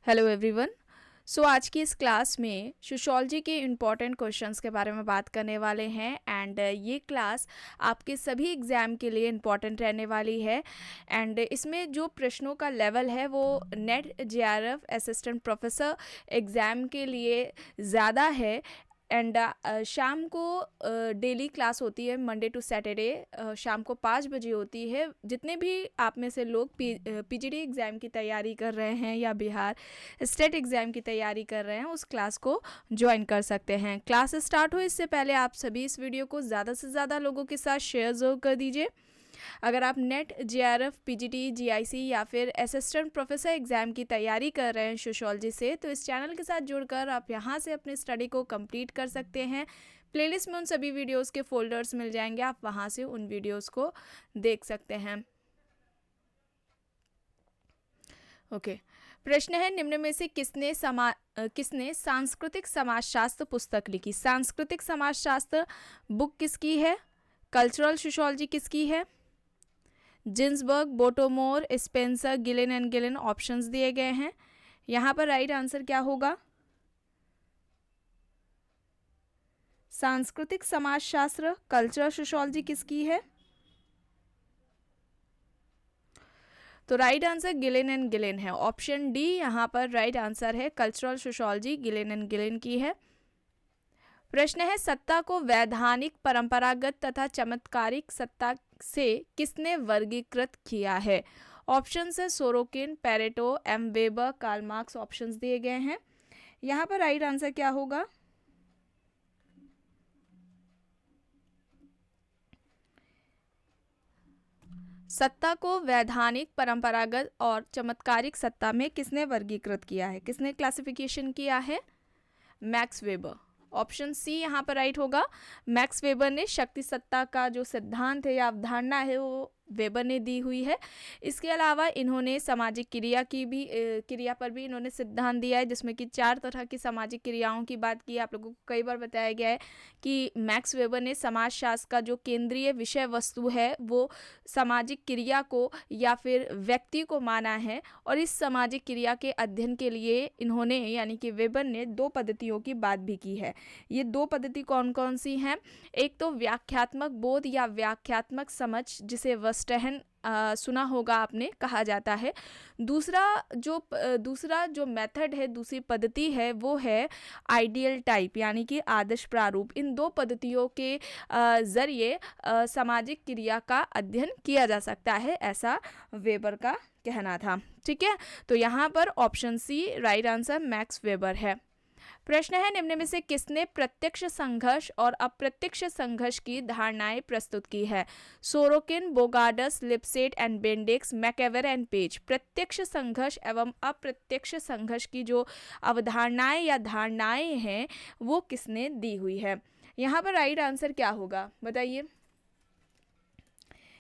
Hello everyone. आज की इस क्लास में सोशियोलॉजी के इम्पॉर्टेंट क्वेश्चंस के बारे में बात करने वाले हैं एंड ये क्लास आपके सभी एग्ज़ाम के लिए इम्पॉर्टेंट रहने वाली है। एंड इसमें जो प्रश्नों का लेवल है वो net JRF assistant professor exam के लिए ज़्यादा है। एंड शाम को डेली क्लास होती है, मंडे टू सैटरडे शाम को 5 बजे होती है। जितने भी आप में से लोग पीजीडी एग्ज़ाम की तैयारी कर रहे हैं या बिहार स्टेट एग्ज़ाम की तैयारी कर रहे हैं उस क्लास को ज्वाइन कर सकते हैं। क्लास स्टार्ट हो इससे पहले आप सभी इस वीडियो को ज़्यादा से ज़्यादा लोगों के साथ शेयर ज़रूर कर दीजिए। अगर आप नेट जेआरएफ पीजीटी जीआईसी या फिर असिस्टेंट प्रोफेसर एग्ज़ाम की तैयारी कर रहे हैं सोशियोलॉजी से, तो इस चैनल के साथ जुड़कर आप यहाँ से अपनी स्टडी को कंप्लीट कर सकते हैं। प्लेलिस्ट में उन सभी वीडियोस के फोल्डर्स मिल जाएंगे, आप वहाँ से उन वीडियोस को देख सकते हैं। ओके प्रश्न है, निम्न में से किसने सांस्कृतिक समाजशास्त्र पुस्तक लिखी? सांस्कृतिक समाजशास्त्र बुक किसकी है? कल्चरल सोशियोलॉजी किसकी है? Ginsburg, बोटोमोर, Spencer, Ghislaine and Ghislaine options दिए गए हैं। यहाँ पर राइट आंसर क्या होगा? सांस्कृतिक समाजशास्त्र कल्चरल सोशियोलॉजी किसकी है? तो right answer Ghislaine and Ghislaine है। ऑप्शन डी यहाँ पर राइट आंसर है, cultural sociology Ghislaine and Ghislaine की है। प्रश्न है, सत्ता को वैधानिक, परंपरागत तथा चमत्कारिक सत्ता से किसने वर्गीकृत किया है? ऑप्शन है Sorokin, Pareto, M Weber, Karl Marx options दिए गए हैं। यहाँ पर राइट आंसर क्या होगा? सत्ता को वैधानिक, परंपरागत और चमत्कारिक सत्ता में किसने वर्गीकृत किया है? किसने क्लासिफिकेशन किया है? Max weber. ऑप्शन सी यहाँ पर राइट होगा। मैक्स वेबर ने शक्ति सत्ता का जो सिद्धांत है या अवधारणा है वो वेबर ने दी हुई है। इसके अलावा इन्होंने सामाजिक क्रिया पर भी इन्होंने सिद्धांत दिया है, जिसमें कि 4 तरह की सामाजिक क्रियाओं की बात की। आप लोगों को कई बार बताया गया है कि मैक्स वेबर ने समाजशास्त्र का जो केंद्रीय विषय वस्तु है वो सामाजिक क्रिया को या फिर व्यक्ति को माना है, और इस सामाजिक क्रिया के अध्ययन के लिए इन्होंने यानी कि वेबर ने 2 पद्धतियों की बात भी की है। ये 2 पद्धति कौन कौन सी हैं? एक तो व्याख्यात्मक बोध या व्याख्यात्मक समझ, जिसे वस्टहन सुना होगा आपने, कहा जाता है। दूसरा जो मेथड है, दूसरी पद्धति है, वो है आइडियल टाइप यानी कि आदर्श प्रारूप। इन 2 पद्धतियों के जरिए सामाजिक क्रिया का अध्ययन किया जा सकता है, ऐसा वेबर का कहना था। ठीक है, तो यहाँ पर option C right answer Max Weber है। प्रश्न है, निम्न में से किसने प्रत्यक्ष संघर्ष और अप्रत्यक्ष संघर्ष की धारणाएं प्रस्तुत की है? Sorokin, Bogardus, Lipset and Bendix, MacIver and Page. प्रत्यक्ष संघर्ष एवं अप्रत्यक्ष संघर्ष की जो अवधारणाएं या धारणाएं हैं वो किसने दी हुई है? यहाँ पर राइट आंसर क्या होगा बताइए?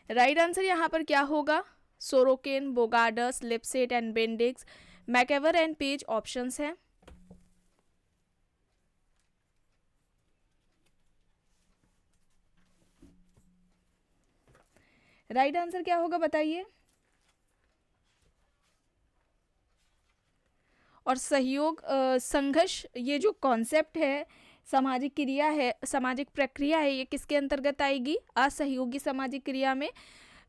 राइट आंसर यहाँ पर क्या होगा? Sorokin, Bogardus, Lipset and Bendix, MacIver and Page options हैं। राइट आंसर क्या होगा बताइए? और सहयोग संघर्ष ये जो कॉन्सेप्ट है, सामाजिक क्रिया है, सामाजिक प्रक्रिया है, ये किसके अंतर्गत आएगी? असहयोगी सामाजिक क्रिया में।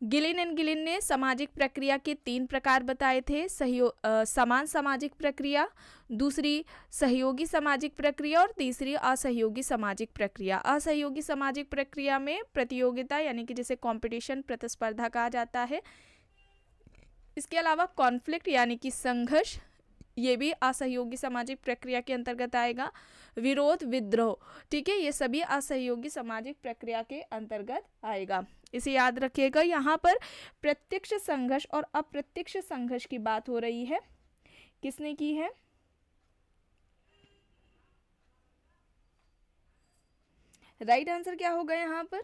गिलिन एंड गिलिन ने सामाजिक प्रक्रिया के 3 प्रकार बताए थे। समान सामाजिक प्रक्रिया, दूसरी सहयोगी सामाजिक प्रक्रिया और तीसरी असहयोगी सामाजिक प्रक्रिया। असहयोगी सामाजिक प्रक्रिया में प्रतियोगिता यानी कि जिसे कंपटीशन, प्रतिस्पर्धा कहा जाता है। इसके अलावा कॉन्फ्लिक्ट यानी कि संघर्ष, ये भी असहयोगी सामाजिक प्रक्रिया के अंतर्गत आएगा। विरोध, विद्रोह, ठीक है, ये सभी असहयोगी सामाजिक प्रक्रिया के अंतर्गत आएगा। इसे याद रखिएगा। यहाँ पर प्रत्यक्ष संघर्ष और अप्रत्यक्ष संघर्ष की बात हो रही है, किसने की है? राइट आंसर क्या होगा यहाँ पर?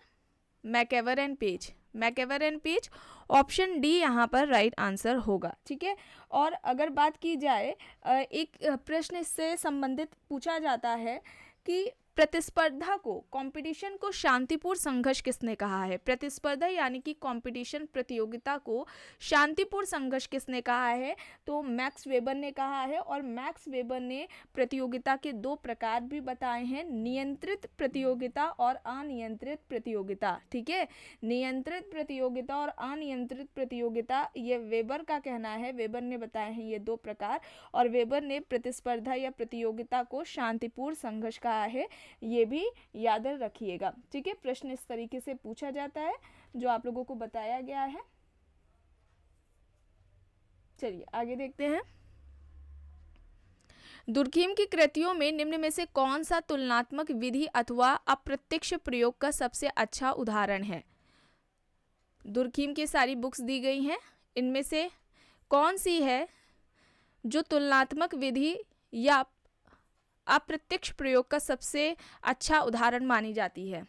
MacIver and Page. MacIver and Page, option D यहाँ पर राइट आंसर होगा। ठीक है, और अगर बात की जाए एक प्रश्न इससे संबंधित पूछा जाता है कि प्रतिस्पर्धा को, कंपटीशन को शांतिपूर्ण संघर्ष किसने कहा है? प्रतिस्पर्धा यानी कि कंपटीशन, प्रतियोगिता को शांतिपूर्ण संघर्ष किसने कहा है? तो मैक्स वेबर ने कहा है। और मैक्स वेबर ने प्रतियोगिता के दो प्रकार भी बताए हैं, नियंत्रित प्रतियोगिता और अनियंत्रित प्रतियोगिता। ठीक है, नियंत्रित प्रतियोगिता और अनियंत्रित प्रतियोगिता, ये वेबर का कहना है, वेबर ने बताए हैं ये दो प्रकार। और वेबर ने प्रतिस्पर्धा या प्रतियोगिता को शांतिपूर्ण संघर्ष कहा है, ये भी याद रखिएगा। ठीक है, प्रश्न इस तरीके से पूछा जाता है जो आप लोगों को बताया गया है। चलिए आगे देखते हैं। दुर्खीम की कृतियों में निम्न में से कौन सा तुलनात्मक विधि अथवा अप्रत्यक्ष प्रयोग का सबसे अच्छा उदाहरण है? दुर्खीम की सारी बुक्स दी गई हैं, इनमें से कौन सी है जो तुलनात्मक विधि या अप्रत्यक्ष प्रयोग का सबसे अच्छा उदाहरण मानी जाती है?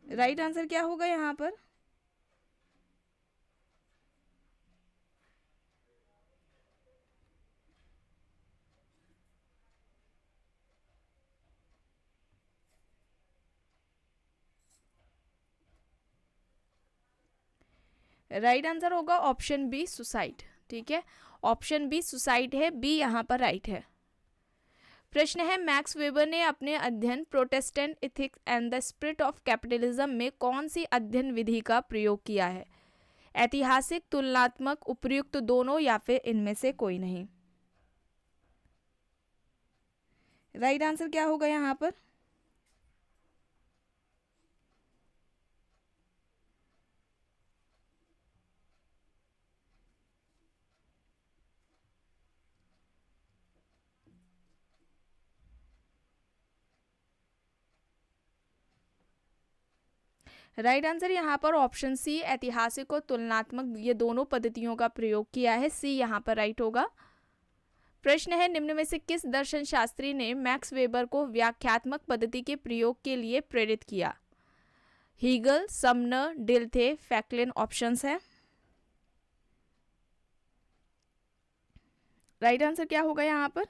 राइट आंसर क्या होगा यहाँ पर? राइट आंसर होगा ऑप्शन बी, सुसाइड। ठीक है, ऑप्शन बी सुसाइड है, बी यहाँ पर राइट है। प्रश्न है, मैक्स वेबर ने अपने अध्ययन Protestant ethics and the spirit of capitalism में कौन सी अध्ययन विधि का प्रयोग किया है? ऐतिहासिक, तुलनात्मक, उपयुक्त, दोनों या फिर इनमें से कोई नहीं? राइट आंसर क्या होगा यहाँ पर? राइट आंसर यहाँ पर ऑप्शन सी, ऐतिहासिक और तुलनात्मक, ये दोनों पद्धतियों का प्रयोग किया है, सी यहाँ पर राइट होगा। प्रश्न है, निम्न में से किस दर्शन शास्त्री ने मैक्स वेबर को व्याख्यात्मक पद्धति के प्रयोग के लिए प्रेरित किया? हीगल, समनर, डिल्थे, फैक्लिन ऑप्शंस है। राइट आंसर क्या होगा यहाँ पर?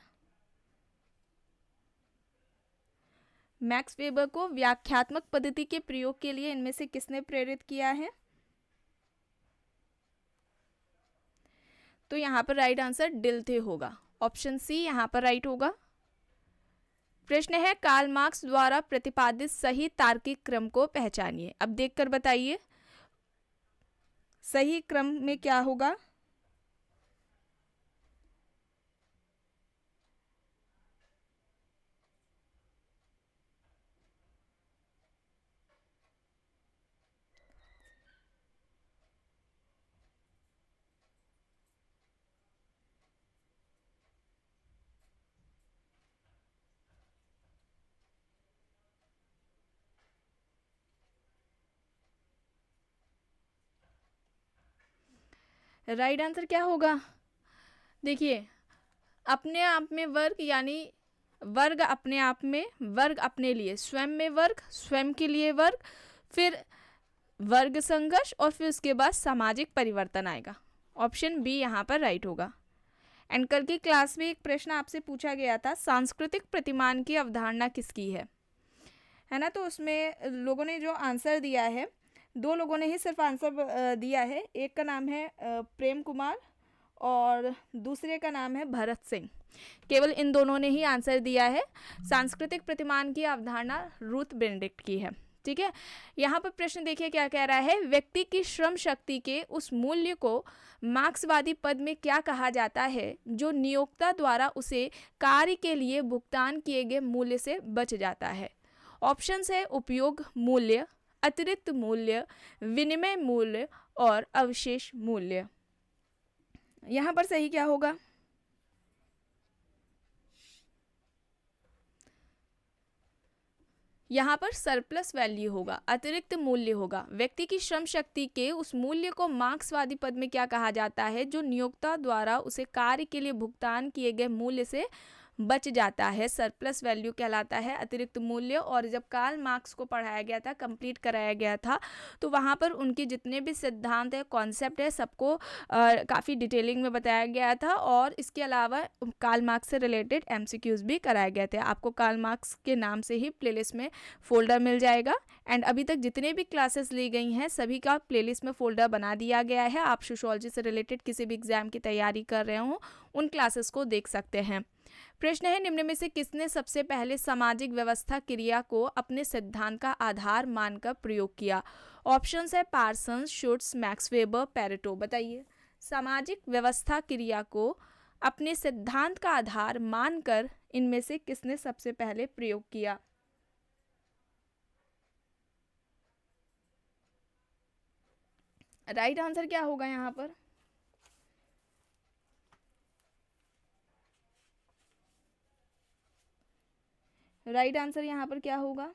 मैक्स वेबर को व्याख्यात्मक पद्धति के प्रयोग के लिए इनमें से किसने प्रेरित किया है? तो यहाँ पर राइट आंसर डिल्थे होगा, ऑप्शन सी यहाँ पर राइट होगा। प्रश्न है, कार्ल मार्क्स द्वारा प्रतिपादित सही तार्किक क्रम को पहचानिए। अब देखकर बताइए सही क्रम में क्या होगा? राइट आंसर क्या होगा? देखिए, अपने आप में वर्ग, यानी वर्ग अपने आप में, वर्ग अपने लिए, स्वयं में वर्ग, स्वयं के लिए वर्ग, फिर वर्ग संघर्ष, और फिर उसके बाद सामाजिक परिवर्तन आएगा। ऑप्शन बी यहाँ पर राइट होगा। एंड कल की क्लास में एक प्रश्न आपसे पूछा गया था, सांस्कृतिक प्रतिमान की अवधारणा किसकी है ना? तो उसमें लोगों ने जो आंसर दिया है, दो लोगों ने ही सिर्फ आंसर दिया है। एक का नाम है प्रेम कुमार और दूसरे का नाम है भरत सिंह। केवल इन दोनों ने ही आंसर दिया है। सांस्कृतिक प्रतिमान की अवधारणा रूथ बेनेडिक्ट की है। ठीक है, यहाँ पर प्रश्न देखिए क्या कह रहा है, व्यक्ति की श्रम शक्ति के उस मूल्य को मार्क्सवादी पद में क्या कहा जाता है जो नियोक्ता द्वारा उसे कार्य के लिए भुगतान किए गए मूल्य से बच जाता है? ऑप्शन है उपयोग मूल्य, अतिरिक्त मूल्य, विनिमय मूल्य और अवशेष मूल्य। यहाँ पर सही क्या होगा? यहाँ पर सरप्लस वैल्यू होगा, अतिरिक्त मूल्य होगा। व्यक्ति की श्रम शक्ति के उस मूल्य को मार्क्सवादी पद में क्या कहा जाता है जो नियोक्ता द्वारा उसे कार्य के लिए भुगतान किए गए मूल्य से बच जाता है, सरप्लस वैल्यू कहलाता है, अतिरिक्त मूल्य। और जब कार्ल मार्क्स को पढ़ाया गया था, कंप्लीट कराया गया था, तो वहाँ पर उनके जितने भी सिद्धांत है, कॉन्सेप्ट है, सबको काफ़ी डिटेलिंग में बताया गया था। और इसके अलावा कार्ल मार्क्स से रिलेटेड एमसीक्यूज भी कराए गए थे। आपको कार्ल मार्क्स के नाम से ही प्लेलिस्ट में फ़ोल्डर मिल जाएगा। एंड अभी तक जितने भी क्लासेस ली गई हैं सभी का प्लेलिस्ट में फ़ोल्डर बना दिया गया है। आप सोशियोलॉजी से रिलेटेड किसी भी एग्ज़ाम की तैयारी कर रहे हो उन क्लासेस को देख सकते हैं। प्रश्न है, निम्न में से किसने सबसे पहले सामाजिक व्यवस्था क्रिया को अपने सिद्धांत का आधार मानकर प्रयोग किया? ऑप्शंस है Parsons, Schutz, max weber, Pareto. बताइए, सामाजिक व्यवस्था क्रिया को अपने सिद्धांत का आधार मानकर इनमें से किसने सबसे पहले प्रयोग किया? राइट आंसर क्या होगा यहाँ पर? राइट आंसर यहाँ पर क्या होगा?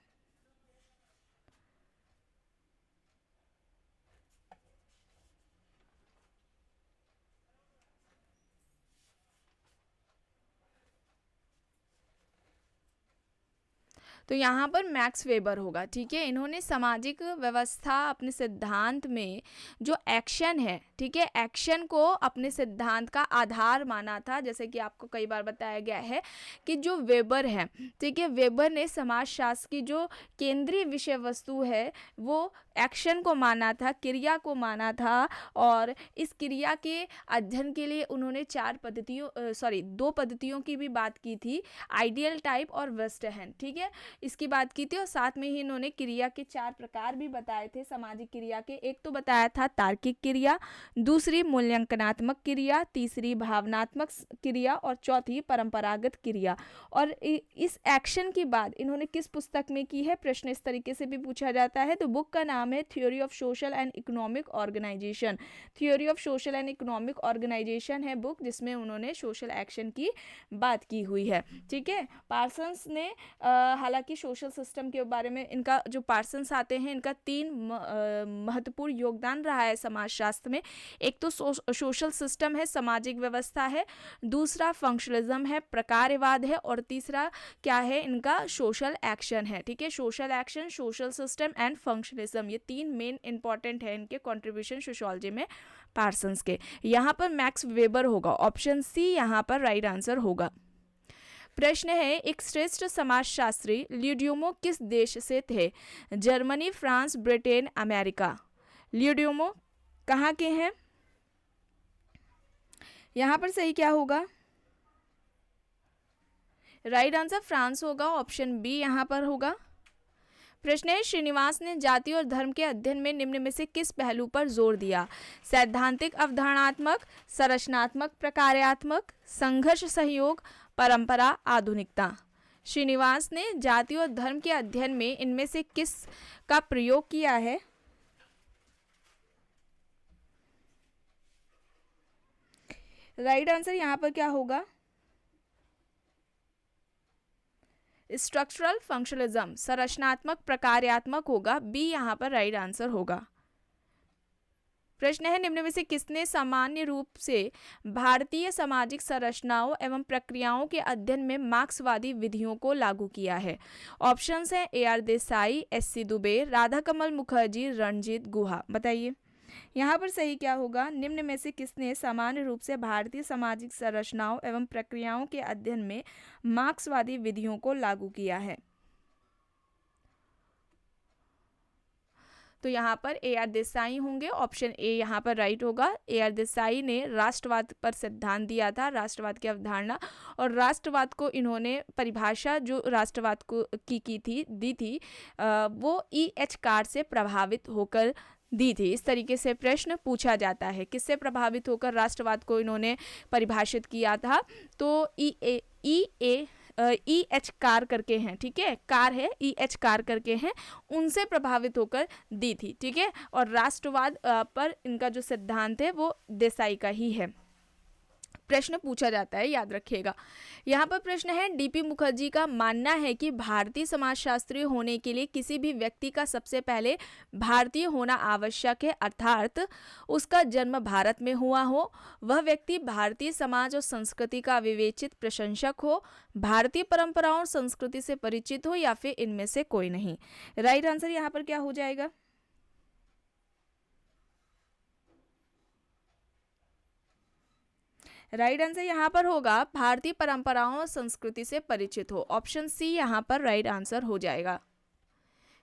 तो यहाँ पर मैक्स वेबर होगा। ठीक है, इन्होंने सामाजिक व्यवस्था अपने सिद्धांत में जो एक्शन है, ठीक है, एक्शन को अपने सिद्धांत का आधार माना था। जैसे कि आपको कई बार बताया गया है कि जो वेबर है, ठीक है, वेबर ने समाजशास्त्र की जो केंद्रीय विषय वस्तु है वो एक्शन को माना था, क्रिया को माना था। और इस क्रिया के अध्ययन के लिए उन्होंने दो पद्धतियों की भी बात की थी, आइडियल टाइप और वेस्टर्न। ठीक है, इसकी बात की थी। और साथ में ही इन्होंने क्रिया के 4 प्रकार भी बताए थे सामाजिक क्रिया के। एक तो बताया था तार्किक क्रिया, दूसरी मूल्यांकनात्मक क्रिया, तीसरी भावनात्मक क्रिया और चौथी परंपरागत क्रिया। और इस एक्शन की बात इन्होंने किस पुस्तक में की है? प्रश्न इस तरीके से भी पूछा जाता है। तो बुक का नाम है theory of social and economic organization. Theory of social and economic organization है बुक, जिसमें उन्होंने सोशल एक्शन की बात की हुई है। ठीक है, पार्सन्स ने हालांकि सोशल सिस्टम के बारे में, इनका जो पार्सन्स आते हैं, इनका 3 महत्वपूर्ण योगदान रहा है समाजशास्त्र में। एक तो सोशल सिस्टम है, सामाजिक व्यवस्था है, दूसरा फंक्शनलिज्म है, प्रकारवाद है, और तीसरा क्या है इनका? सोशल एक्शन है। ठीक है, social action, social system and functionalism, ये 3 मेन इंपॉर्टेंट है इनके कंट्रीब्यूशन सोशियोलॉजी में पार्सन्स के। यहाँ पर मैक्स वेबर होगा, ऑप्शन सी यहाँ पर राइट आंसर होगा। प्रश्न है, एक श्रेष्ठ समाजशास्त्री ल्यूडियोमो किस देश से थे? Germany, France, Britain, America. ल्यूडियोमो कहाँ के हैं? यहाँ पर सही क्या होगा? राइट आंसर फ्रांस होगा, ऑप्शन बी यहाँ पर होगा। प्रश्न है, श्रीनिवास ने जाति और धर्म के अध्ययन में निम्न में से किस पहलू पर जोर दिया? सैद्धांतिक अवधारणात्मक, संरचनात्मक प्रकार्यात्मक, संघर्ष सहयोग, परंपरा, आधुनिकता। श्रीनिवास ने जाति और धर्म के अध्ययन में इनमें से किस का प्रयोग किया है? राइट आंसर यहाँ पर क्या होगा? स्ट्रक्चरल फंक्शनलिज्म, संरचनात्मक प्रकार्यात्मक होगा, बी यहाँ पर राइट आंसर होगा। प्रश्न है, निम्न में से किसने सामान्य रूप से भारतीय सामाजिक संरचनाओं एवं प्रक्रियाओं के अध्ययन में मार्क्सवादी विधियों को लागू किया है? ऑप्शंस हैं AR देसाई, SC दुबे, राधाकमल मुखर्जी, रणजीत गुहा। बताइए, यहाँ पर सही क्या होगा? निम्न में से किसने सामान्य रूप से भारतीय सामाजिक संरचनाओं एवं प्रक्रियाओं के अध्ययन में मार्क्सवादी विधियों को लागू किया है? तो यहाँ पर AR देसाई होंगे, ऑप्शन ए यहाँ पर राइट होगा। AR देसाई ने राष्ट्रवाद पर सिद्धांत दिया था, राष्ट्रवाद की अवधारणा, और राष्ट्रवाद को इन्होंने परिभाषा जो राष्ट्रवाद को दी थी वो EH कार से प्रभावित होकर दी थी। इस तरीके से प्रश्न पूछा जाता है, किससे प्रभावित होकर राष्ट्रवाद को इन्होंने परिभाषित किया था? तो EH कार करके हैं, ठीक है, कार है, EH कार करके हैं, उनसे प्रभावित होकर दी थी। ठीक है, और राष्ट्रवाद पर इनका जो सिद्धांत है वो देसाई का ही है। प्रश्न पूछा जाता है, याद रखिएगा। यहाँ पर प्रश्न है, डीपी मुखर्जी का मानना है कि भारतीय समाजशास्त्री होने के लिए किसी भी व्यक्ति का सबसे पहले भारतीय होना आवश्यक है, अर्थात उसका जन्म भारत में हुआ हो, वह व्यक्ति भारतीय समाज और संस्कृति का विवेचित प्रशंसक हो, भारतीय परंपराओं और संस्कृति से परिचित हो, या फिर इनमें से कोई नहीं। राइट आंसर यहाँ पर क्या हो जाएगा? राइट आंसर यहाँ पर होगा भारतीय परंपराओं और संस्कृति से परिचित हो। ऑप्शन सी यहाँ पर राइट आंसर हो जाएगा।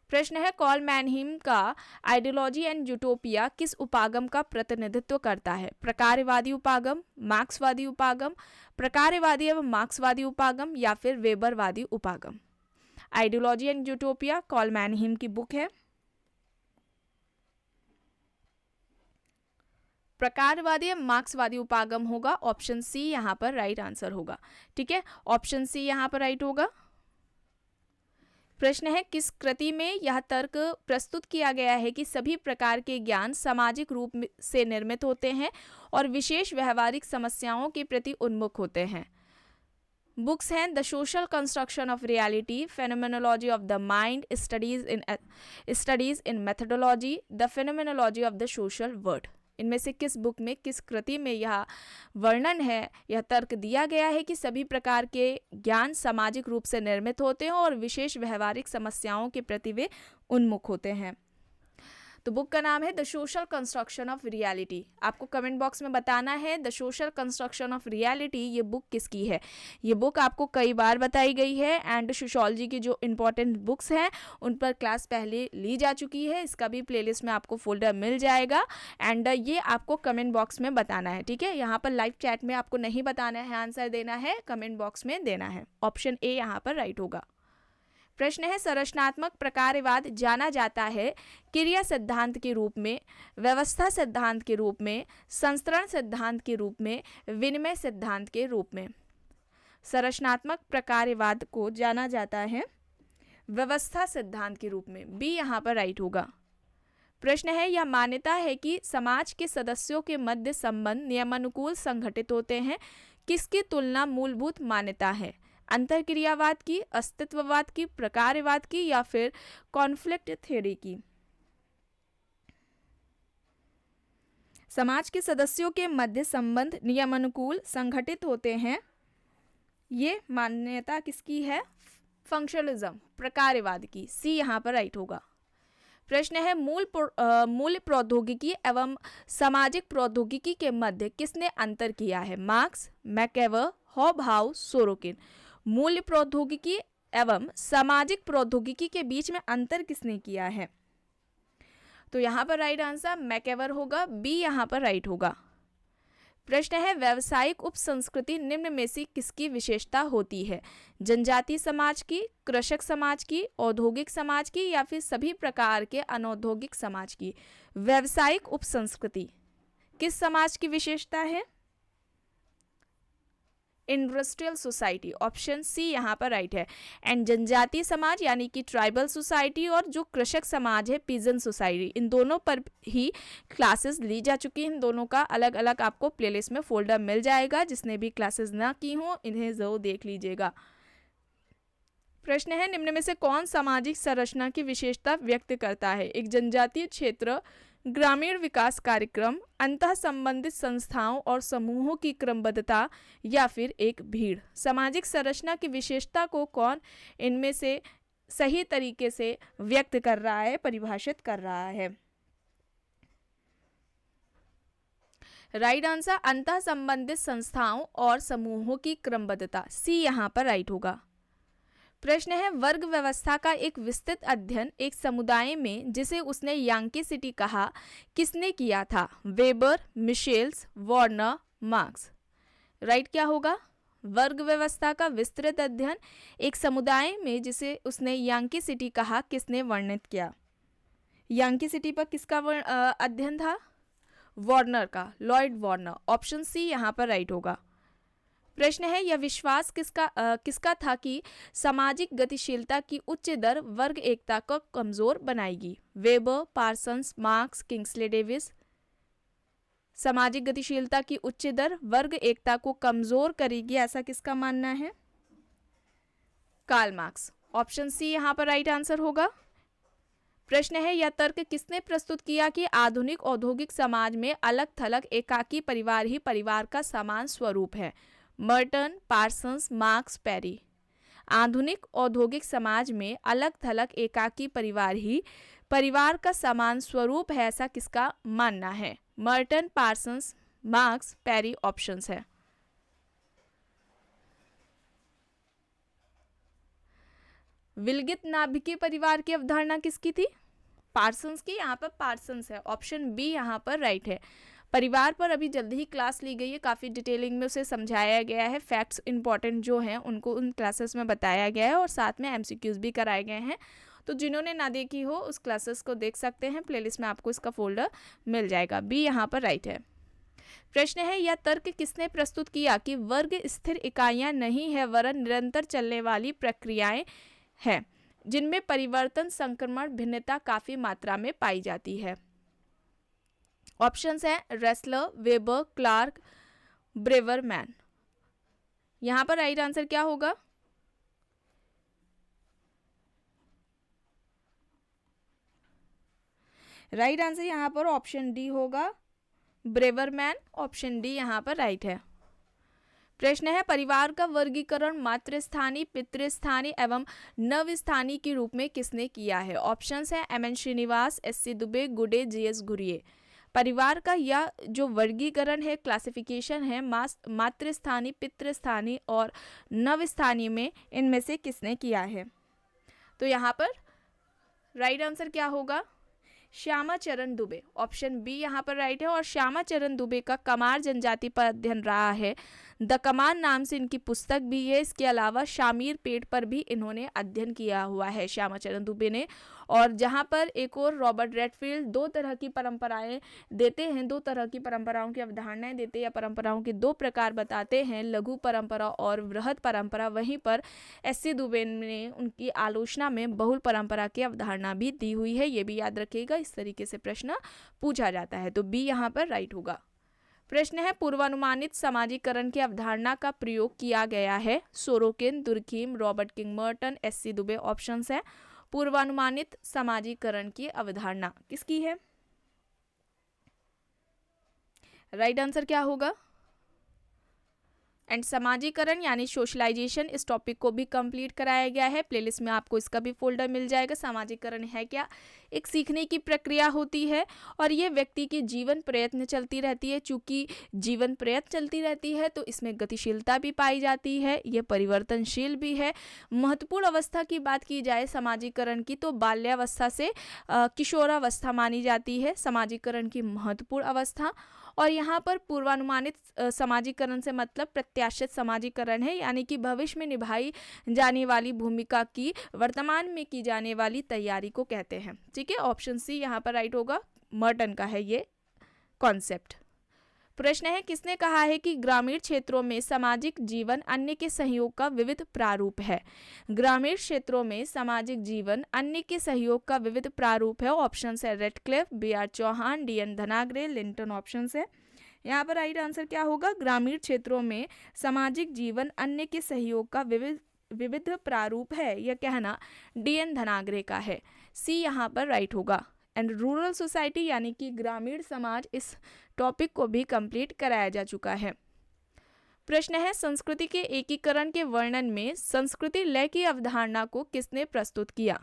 प्रश्न है, कॉल मैनहीम का आइडियोलॉजी एंड यूटोपिया किस उपागम का प्रतिनिधित्व करता है? प्रकारवादी उपागम, मार्क्सवादी उपागम, प्रकारवादी एवं मार्क्सवादी उपागम, या फिर वेबरवादी उपागम? आइडियोलॉजी एंड यूटोपिया कॉल मैनहीम की बुक है। प्रकारवादी या मार्क्सवादी उपागम होगा। ऑप्शन सी यहाँ पर राइट आंसर होगा। ठीक है, ऑप्शन सी यहाँ पर राइट होगा। प्रश्न है, किस कृति में यह तर्क प्रस्तुत किया गया है कि सभी प्रकार के ज्ञान सामाजिक रूप से निर्मित होते हैं और विशेष व्यवहारिक समस्याओं के प्रति उन्मुख होते हैं? बुक्स हैं the social construction of reality, phenomenology of the mind, studies in methodology, the phenomenology of the social word. इनमें से किस बुक में, किस कृति में यह वर्णन है, यह तर्क दिया गया है कि सभी प्रकार के ज्ञान सामाजिक रूप से निर्मित होते हैं और विशेष व्यवहारिक समस्याओं के प्रति वे उन्मुख होते हैं? तो बुक का नाम है the social construction of reality. आपको कमेंट बॉक्स में बताना है the social construction of reality ये बुक किसकी है। ये बुक आपको कई बार बताई गई है एंड सोशियोलॉजी की जो इंपॉर्टेंट बुक्स हैं उन पर क्लास पहले ली जा चुकी है। इसका भी प्लेलिस्ट में आपको फोल्डर मिल जाएगा एंड ये आपको कमेंट बॉक्स में बताना है। ठीक है, यहाँ पर लाइव चैट में आपको नहीं बताना है, आंसर देना है, कमेंट बॉक्स में देना है। ऑप्शन ए यहाँ पर राइट होगा। प्रश्न है, संरचनात्मक प्रकारवाद जाना जाता है क्रिया सिद्धांत के रूप में, व्यवस्था सिद्धांत के रूप में, संस्तरण सिद्धांत के रूप में, विनिमय सिद्धांत के रूप में? संरचनात्मक प्रकारवाद को जाना जाता है व्यवस्था सिद्धांत के रूप में। बी यहाँ पर राइट होगा। प्रश्न है, यह मान्यता है कि समाज के सदस्यों के मध्य संबंध नियमानुकूल संगठित होते हैं, किसकी तुलना मूलभूत मान्यता है? अंतरक्रियावाद की, अस्तित्ववाद की, प्रकारवाद की, या फिर कॉन्फ्लिक्ट थ्योरी की? समाज के सदस्यों के मध्य संबंध नियमानुकूल संगठित होते हैं, ये मान्यता किसकी है? फंक्शनलिज्म, प्रकारवाद की। सी यहाँ पर राइट होगा। प्रश्न है, मूल प्रौद्योगिकी एवं सामाजिक प्रौद्योगिकी के मध्य किसने अंतर किया है? Marx, MacIver, Hobhouse, Sorokin. मूल्य प्रौद्योगिकी एवं सामाजिक प्रौद्योगिकी के बीच में अंतर किसने किया है? तो यहाँ पर राइट आंसर मैकेवर होगा। बी यहाँ पर राइट होगा। प्रश्न है, व्यावसायिक उपसंस्कृति निम्न में से किसकी विशेषता होती है? जनजातीय समाज की, कृषक समाज की, औद्योगिक समाज की, या फिर सभी प्रकार के अनौद्योगिक समाज की? व्यावसायिक उपसंस्कृति किस समाज की विशेषता है? Industrial society. ऑप्शन सी यहाँ पर राइट है। एंड जनजातीय समाज यानी कि ट्राइबल सोसाइटी और जो कृषक समाज है पीजन सोसाइटी, इन दोनों पर ही क्लासेस ली जा चुकी हैं। इन दोनों का अलग अलग आपको प्लेलिस्ट में फोल्डर मिल जाएगा। जिसने भी क्लासेस ना की हों इन्हें जरूर देख लीजिएगा। प्रश्न है, निम्न में से कौन सामाजिक संरचना की विशेषता व्यक्त करता है? एक जनजातीय क्षेत्र, ग्रामीण विकास कार्यक्रम, अंतः संबंधित संस्थाओं और समूहों की क्रमबद्धता, या फिर एक भीड़? सामाजिक संरचना की विशेषता को कौन इनमें से सही तरीके से व्यक्त कर रहा है, परिभाषित कर रहा है? राइट आंसर अंतः संबंधित संस्थाओं और समूहों की क्रमबद्धता। सी यहाँ पर राइट होगा। प्रश्न है, वर्ग व्यवस्था का एक विस्तृत अध्ययन एक समुदाय में जिसे उसने यांकी सिटी कहा किसने किया था? Weber, Michels, Warner, marks. Right क्या होगा? वर्ग व्यवस्था का विस्तृत अध्ययन एक समुदाय में जिसे उसने यांकी सिटी कहा किसने वर्णित किया? यांकी सिटी पर किसका अध्ययन था? वार्नर का, लॉयड वार्नर। ऑप्शन सी यहाँ पर राइट होगा। प्रश्न है, यह विश्वास किसका था कि सामाजिक गतिशीलता की उच्च दर वर्ग एकता को कमजोर बनाएगी? Weber, Parsons, marks, Kingsley Davis. सामाजिक गतिशीलता की उच्च दर वर्ग एकता को कमजोर करेगी, ऐसा किसका मानना है? Karl Marx. ऑप्शन सी यहाँ पर राइट आंसर होगा। प्रश्न है, यह तर्क किसने प्रस्तुत किया कि आधुनिक औद्योगिक समाज में अलग थलग एकाकी परिवार ही परिवार का समान स्वरूप है? Merton, Parsons, Marx, Perry. आधुनिक औद्योगिक समाज में अलग थलग एकाकी परिवार ही परिवार का समान स्वरूप है, ऐसा किसका मानना है? Merton, Parsons, Marx, Perry options है। विलगित नाभिकीय परिवार की अवधारणा किसकी थी? पार्सन्स की। यहाँ पर पार्सन्स है, ऑप्शन बी यहाँ पर राइट है। परिवार पर अभी जल्दी ही क्लास ली गई है, काफ़ी डिटेलिंग में उसे समझाया गया है, फैक्ट्स इंपॉर्टेंट जो हैं उनको उन क्लासेस में बताया गया है और साथ में एमसीक्यूज भी कराए गए हैं। तो जिन्होंने ना देखी हो उस क्लासेस को देख सकते हैं, प्लेलिस्ट में आपको इसका फोल्डर मिल जाएगा। बी यहाँ पर राइट है। प्रश्न है, यह तर्क किसने प्रस्तुत किया कि वर्ग स्थिर इकाइयां नहीं है वरन निरंतर चलने वाली प्रक्रियाएं हैं जिनमें परिवर्तन, संक्रमण, भिन्नता काफी मात्रा में पाई जाती है? ऑप्शंस हैं रेसलर, वेबर, क्लार्क, ब्रेवरमैन। यहां पर राइट आंसर क्या होगा? राइट आंसर यहां पर ऑप्शन डी होगा, ब्रेवरमैन। ऑप्शन डी यहां पर राइट है। प्रश्न है, परिवार का वर्गीकरण मातृस्थानी, पितृस्थानी एवं नवस्थानी के रूप में किसने किया है? ऑप्शंस हैं M N Srinivas, S C Dube, Goode, G S Ghurye. परिवार का यह जो वर्गीकरण है, क्लासिफिकेशन है, मातृस्थानी, पितृस्थानी और नवस्थानी में इनमें से किसने किया है? तो यहाँ पर राइट आंसर क्या होगा? श्यामा चरण दुबे। ऑप्शन बी यहाँ पर राइट है। और श्यामा चरण दुबे का कमार जनजाति पर अध्ययन रहा है, द कमार नाम से इनकी पुस्तक भी है। इसके अलावा शामीर पेट पर भी इन्होंने अध्ययन किया हुआ है श्यामा चरण दुबे ने। और जहाँ पर एक और रॉबर्ट रेडफील्ड दो तरह की परंपराएं देते हैं, दो तरह की परंपराओं की अवधारणाएं देते हैं या परंपराओं के दो प्रकार बताते हैं, लघु परंपरा और वृहद परंपरा। वहीं पर एस.सी. दुबे ने उनकी आलोचना में बहुल परंपरा की अवधारणा भी दी हुई है। ये भी याद रखिएगा, इस तरीके से प्रश्न पूछा जाता है। तो बी यहाँ पर राइट होगा। प्रश्न है, पूर्वानुमानित समाजीकरण की अवधारणा का प्रयोग किया गया है? Sorokin, Durkheim, Robert king Merton, SC. Dubey options है। पूर्वानुमानित समाजीकरण की अवधारणा किसकी है? राइट आंसर क्या होगा? एंड समाजीकरण यानी सोशलाइजेशन, इस टॉपिक को भी कंप्लीट कराया गया है। प्लेलिस्ट में आपको इसका भी फोल्डर मिल जाएगा। समाजीकरण है क्या? एक सीखने की प्रक्रिया होती है और ये व्यक्ति की जीवन प्रयत्न चलती रहती है। चूंकि जीवन प्रयत्न चलती रहती है तो इसमें गतिशीलता भी पाई जाती है, ये परिवर्तनशील भी है। महत्वपूर्ण अवस्था की बात की जाए समाजीकरण की तो बाल्यावस्था से किशोरावस्था मानी जाती है समाजीकरण की महत्वपूर्ण अवस्था। और यहाँ पर पूर्वानुमानित समाजीकरण से मतलब प्रत्याशित समाजीकरण है, यानी कि भविष्य में निभाई जाने वाली भूमिका की वर्तमान में की जाने वाली तैयारी को कहते हैं। ठीक है, ऑप्शन सी यहाँ पर राइट होगा, मर्टन का है ये कॉन्सेप्ट। प्रश्न है, किसने कहा है कि ग्रामीण क्षेत्रों में सामाजिक जीवन अन्य के सहयोग का विविध प्रारूप है? ग्रामीण क्षेत्रों में सामाजिक जीवन अन्य के सहयोग का विविध प्रारूप है। ऑप्शन है Radcliffe, B R Chauhan, D N Dhanagare, Linton option है। यहाँ पर राइट आंसर क्या होगा? ग्रामीण क्षेत्रों में सामाजिक जीवन अन्य के सहयोग का विविध प्रारूप है, यह कहना डी एन धनाग्रे का है। सी यहाँ पर राइट होगा। एंड रूरल सोसाइटी यानी कि ग्रामीण समाज, इस टॉपिक को भी कंप्लीट कराया जा चुका है। प्रश्न है, संस्कृति के एकीकरण के वर्णन में संस्कृति लय की अवधारणा को किसने प्रस्तुत किया?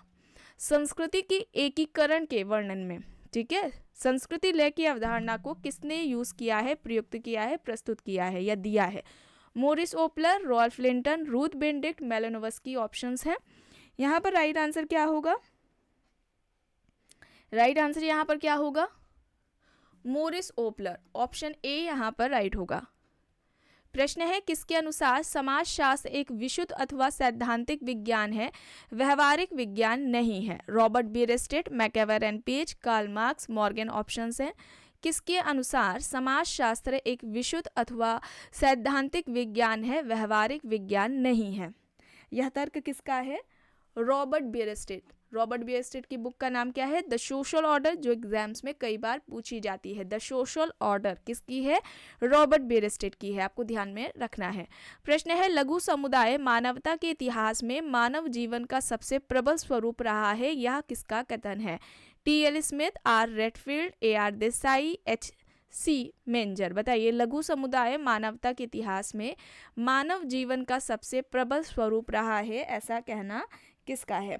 संस्कृति की एकीकरण के वर्णन में, ठीक है, संस्कृति लय की अवधारणा को किसने यूज किया है, प्रयुक्त किया है, प्रस्तुत किया है या दिया है? Morris Opler, Ralph Linton, Ruth Benedict, Malinowski options हैं। यहाँ पर राइट आंसर क्या होगा? राइट आंसर यहाँ पर क्या होगा? मोरिस ओपलर, ऑप्शन ए यहाँ पर राइट होगा। प्रश्न है, किसके अनुसार समाजशास्त्र एक विशुद्ध अथवा सैद्धांतिक विज्ञान है, व्यवहारिक विज्ञान नहीं है? Robert Bierstedt, MacIver and Page, Karl Marx, Morgan options हैं। किसके अनुसार समाजशास्त्र एक विशुद्ध अथवा सैद्धांतिक विज्ञान है, व्यवहारिक विज्ञान नहीं है? यह तर्क किसका है? रॉबर्ट बीरेस्टेट। रॉबर्ट बियरस्टेट की बुक का नाम क्या है? द सोशल ऑर्डर, जो एग्जाम्स में कई बार पूछी जाती है। द सोशल ऑर्डर किसकी है? रॉबर्ट बियरस्टेट की है, आपको ध्यान में रखना है। प्रश्न है, लघु समुदाय मानवता के इतिहास में मानव जीवन का सबसे प्रबल स्वरूप रहा है, यह किसका कथन है? T L. Smith, R. Redfield, A R. Desai, H C. Menger. बताइए, लघु समुदाय मानवता के इतिहास में मानव जीवन का सबसे प्रबल स्वरूप रहा है, ऐसा कहना किसका है?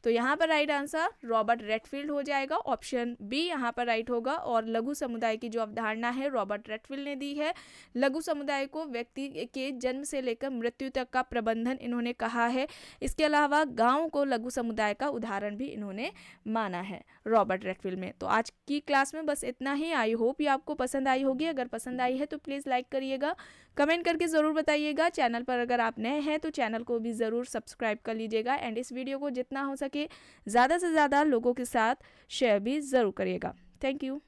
तो यहाँ पर राइट आंसर रॉबर्ट रेडफील्ड हो जाएगा, ऑप्शन बी यहाँ पर राइट होगा। और लघु समुदाय की जो अवधारणा है रॉबर्ट रेडफील्ड ने दी है। लघु समुदाय को व्यक्ति के जन्म से लेकर मृत्यु तक का प्रबंधन इन्होंने कहा है। इसके अलावा गांव को लघु समुदाय का उदाहरण भी इन्होंने माना है रॉबर्ट रेडफील्ड में। तो आज की क्लास में बस इतना ही। आई होप ये आपको पसंद आई होगी। अगर पसंद आई है तो प्लीज़ लाइक करिएगा, कमेंट करके ज़रूर बताइएगा। चैनल पर अगर आप नए हैं तो चैनल को भी ज़रूर सब्सक्राइब कर लीजिएगा एंड इस वीडियो को जितना हो सके ज़्यादा से ज़्यादा लोगों के साथ शेयर भी ज़रूर करिएगा। Thank you.